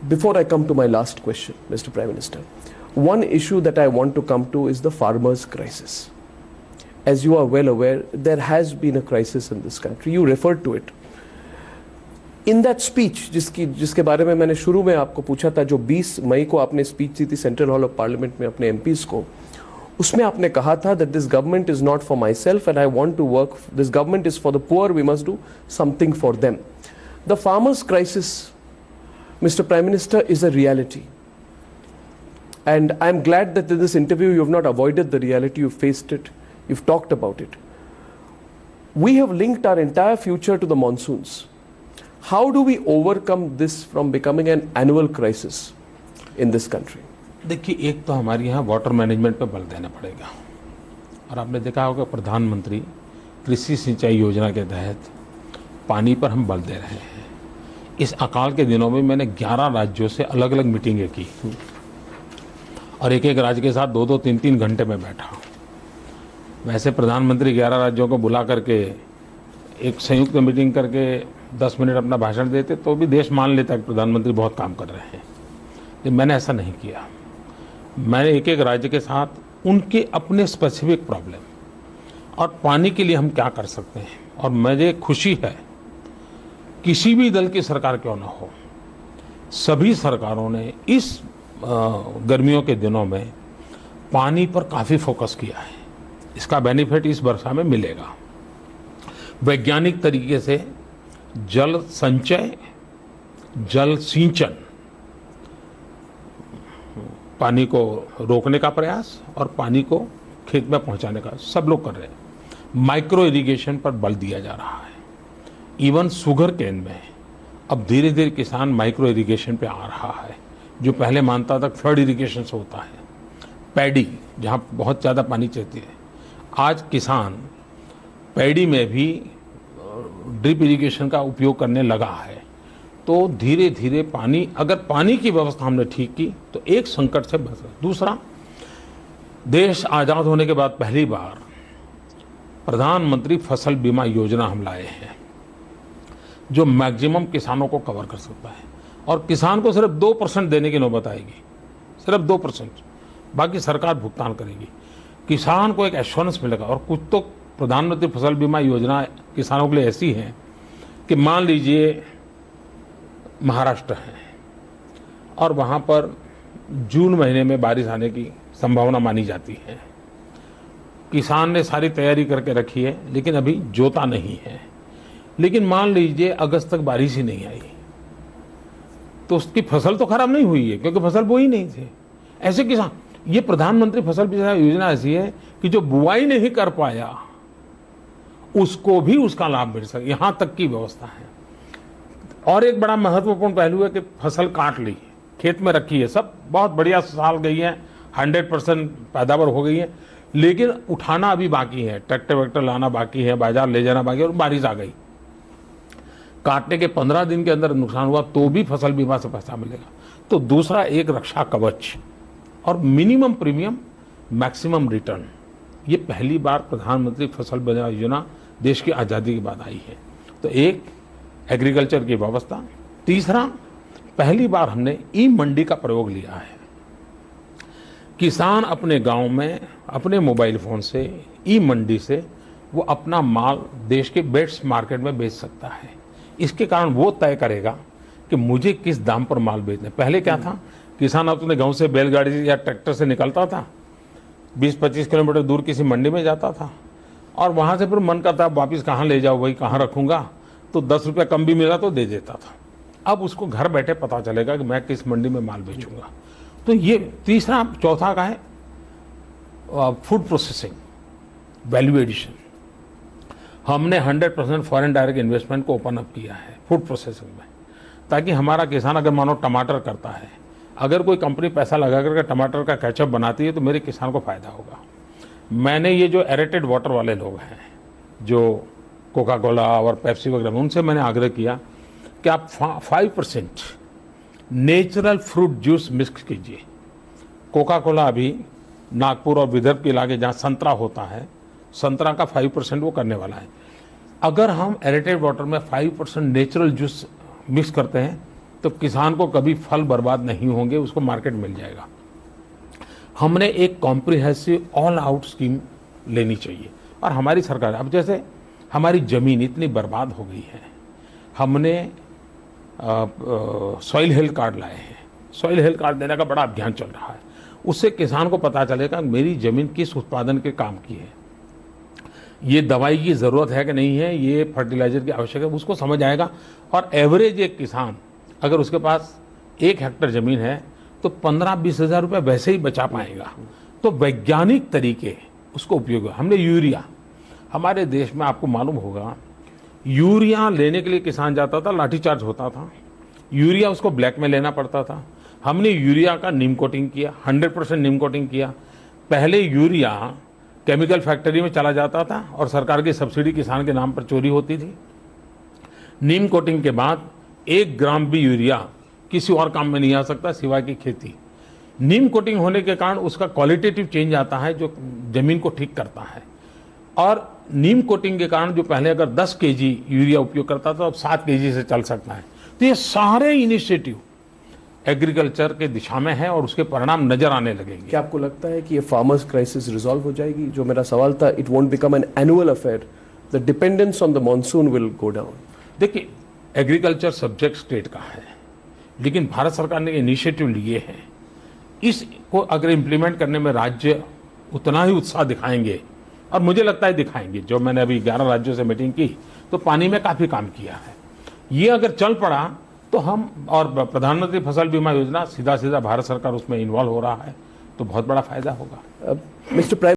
Before I come to my last question, Mr. Prime Minister, one issue that I want to come to is the farmers' crisis. As you are well aware, there has been a crisis in this country. You referred to it. In that speech, जिसके बारे में मैंने शुरू में आपको पूछा था, जो 20 मई को आपने स्पीच दी थी सेंट्रल हॉल ऑफ पार्लियामेंट में अपने एमपीज को, उसमें आपने कहा था that this government is not for myself and I want to work, this government is for the poor, we must do something for them. The farmers' crisis, Mr. Prime Minister, is a reality. And I'm glad that in this interview you have not avoided the reality, you've faced it, you've talked about it. We have linked our entire future to the monsoons. How do we overcome this from becoming an annual crisis in this country? देखिए, एक तो हमारे यहाँ water management पे बल देना पड़ेगा। और आपने देखा होगा प्रधानमंत्री कृषि सिंचाई योजना के तहत पानी पर हम बल दे रहे हैं। इस अकाल के दिनों में मैंने 11 राज्यों से अलग अलग मीटिंगें की और एक एक राज्य के साथ 2-2, 3-3 घंटे में बैठा। वैसे प्रधानमंत्री 11 राज्यों को बुला करके एक संयुक्त मीटिंग करके 10 मिनट अपना भाषण देते तो भी देश मान लेता है कि प्रधानमंत्री बहुत काम कर रहे हैं। लेकिन मैंने ऐसा नहीं किया। मैंने एक एक राज्य के साथ उनके अपने स्पेसिफिक प्रॉब्लम और पानी के लिए हम क्या कर सकते हैं। और मुझे खुशी है, किसी भी दल की सरकार क्यों ना हो, सभी सरकारों ने इस गर्मियों के दिनों में पानी पर काफ़ी फोकस किया है। इसका बेनिफिट इस वर्षा में मिलेगा। वैज्ञानिक तरीके से जल संचय, जल सिंचन, पानी को रोकने का प्रयास और पानी को खेत में पहुंचाने का सब लोग कर रहे हैं। माइक्रो इरिगेशन पर बल दिया जा रहा है। इवन शुगर केन में अब धीरे धीरे किसान माइक्रो इरिगेशन पे आ रहा है, जो पहले मानता था फ्लड इरिगेशन से होता है। पैडी, जहाँ बहुत ज़्यादा पानी चाहिए, आज किसान पैडी में भी ड्रिप इरिगेशन का उपयोग करने लगा है। तो धीरे धीरे पानी, अगर पानी की व्यवस्था हमने ठीक की तो एक संकट से बच सकते। दूसरा, देश आज़ाद होने के बाद पहली बार प्रधानमंत्री फसल बीमा योजना हम लाए हैं, जो मैक्सिमम किसानों को कवर कर सकता है। और किसान को सिर्फ 2% देने की नौबत आएगी, सिर्फ 2%, बाकी सरकार भुगतान करेगी। किसान को एक एश्योरेंस मिलेगा। और कुछ तो प्रधानमंत्री फसल बीमा योजना किसानों के लिए ऐसी है कि मान लीजिए महाराष्ट्र है और वहाँ पर जून महीने में बारिश आने की संभावना मानी जाती है। किसान ने सारी तैयारी करके रखी है, लेकिन अभी जोता नहीं है। लेकिन मान लीजिए अगस्त तक बारिश ही नहीं आई, तो उसकी फसल तो खराब नहीं हुई है, क्योंकि फसल बोई नहीं थी। ऐसे किसान, ये प्रधानमंत्री फसल बीमा योजना ऐसी है कि जो बुआई नहीं कर पाया उसको भी उसका लाभ मिल सके, यहां तक की व्यवस्था है। और एक बड़ा महत्वपूर्ण पहलू है कि फसल काट ली, खेत में रखी है, सब बहुत बढ़िया साल गई है, 100% पैदावार हो गई है, लेकिन उठाना अभी बाकी है, ट्रैक्टर वैक्टर लाना बाकी है, बाजार ले जाना बाकी है, और बारिश आ गई। काटने के 15 दिन के अंदर नुकसान हुआ तो भी फसल बीमा से पैसा मिलेगा। तो दूसरा एक रक्षा कवच और मिनिमम प्रीमियम, मैक्सिमम रिटर्न, ये पहली बार प्रधानमंत्री फसल बीमा योजना देश की आज़ादी के बाद आई है। तो एक एग्रीकल्चर की व्यवस्था। तीसरा, पहली बार हमने ई मंडी का प्रयोग लिया है। किसान अपने गांव में अपने मोबाइल फोन से ई मंडी से वो अपना माल देश के बेस्ट मार्केट में बेच सकता है। इसके कारण वो तय करेगा कि मुझे किस दाम पर माल बेचना है। पहले क्या था, किसान अपने गांव से बैलगाड़ी या ट्रैक्टर से निकलता था, 20-25 किलोमीटर दूर किसी मंडी में जाता था और वहां से फिर मन करता वापिस कहाँ ले जाओ भाई, कहाँ रखूंगा, तो 10 रुपया कम भी मिला तो दे देता था। अब उसको घर बैठे पता चलेगा कि मैं किस मंडी में माल बेचूंगा। तो ये तीसरा। चौथा का है फूड प्रोसेसिंग, वैल्यू एडिशन। हमने 100% फॉरेन डायरेक्ट इन्वेस्टमेंट को ओपन अप किया है फूड प्रोसेसिंग में, ताकि हमारा किसान अगर मानो टमाटर करता है, अगर कोई कंपनी पैसा लगा करके टमाटर का केचप बनाती है तो मेरे किसान को फायदा होगा। मैंने ये जो एरेटेड वाटर वाले लोग हैं, जो कोका कोला और पेप्सी वगैरह, उनसे मैंने आग्रह किया कि आप 5% नेचुरल फ्रूट जूस मिक्स कीजिए। कोका कोला अभी नागपुर और विदर्भ के इलाके जहाँ संतरा होता है, संतरा का 5% वो करने वाला है। अगर हम एरेटेड वाटर में 5% नेचुरल जूस मिक्स करते हैं तो किसान को कभी फल बर्बाद नहीं होंगे, उसको मार्केट मिल जाएगा। हमने एक कॉम्प्रिहेंसिव ऑल आउट स्कीम लेनी चाहिए। और हमारी सरकार, अब जैसे हमारी ज़मीन इतनी बर्बाद हो गई है, हमने सॉइल हेल्थ कार्ड लाए हैं। सॉइल हेल्थ कार्ड देने का बड़ा अभियान चल रहा है। उससे किसान को पता चलेगा मेरी ज़मीन किस उत्पादन के काम की है, ये दवाई की ज़रूरत है कि नहीं है, ये फर्टिलाइजर की आवश्यकता है, उसको समझ आएगा। और एवरेज एक किसान अगर उसके पास 1 हेक्टेयर ज़मीन है तो 15-20 हज़ार रुपये वैसे ही बचा पाएगा। तो वैज्ञानिक तरीके उसको उपयोग है। हमने यूरिया, हमारे देश में आपको मालूम होगा, यूरिया लेने के लिए किसान जाता था, लाठीचार्ज होता था, यूरिया उसको ब्लैक में लेना पड़ता था। हमने यूरिया का नीम कोटिंग किया, 100% नीम कोटिंग किया। पहले यूरिया केमिकल फैक्ट्री में चला जाता था और सरकार की सब्सिडी किसान के नाम पर चोरी होती थी। नीम कोटिंग के बाद 1 ग्राम भी यूरिया किसी और काम में नहीं आ सकता सिवाय की खेती। नीम कोटिंग होने के कारण उसका क्वालिटेटिव चेंज आता है जो जमीन को ठीक करता है। और नीम कोटिंग के कारण जो पहले अगर 10 केजी यूरिया उपयोग करता था अब 7 केजी से चल सकता है। तो ये सारे इनिशिएटिव एग्रीकल्चर के दिशा में है और उसके परिणाम नजर आने लगेंगे। क्या आपको लगता है कि ये फार्मर्स क्राइसिस रिजॉल्व हो जाएगी? जो मेरा सवाल था, it won't become an annual affair, the dependence on the monsoon will go down. देखिए, एग्रीकल्चर सब्जेक्ट स्टेट का है, लेकिन भारत सरकार ने इनिशिएटिव लिए हैं। इसको अगर इम्प्लीमेंट करने में राज्य उतना ही उत्साह दिखाएंगे, और मुझे लगता है दिखाएंगे। जो मैंने अभी 11 राज्यों से मीटिंग की तो पानी में काफ़ी काम किया है। ये अगर चल पड़ा तो हम, और प्रधानमंत्री फसल बीमा योजना सीधा सीधा भारत सरकार उसमें इन्वॉल्व हो रहा है, तो बहुत बड़ा फायदा होगा। Mister prime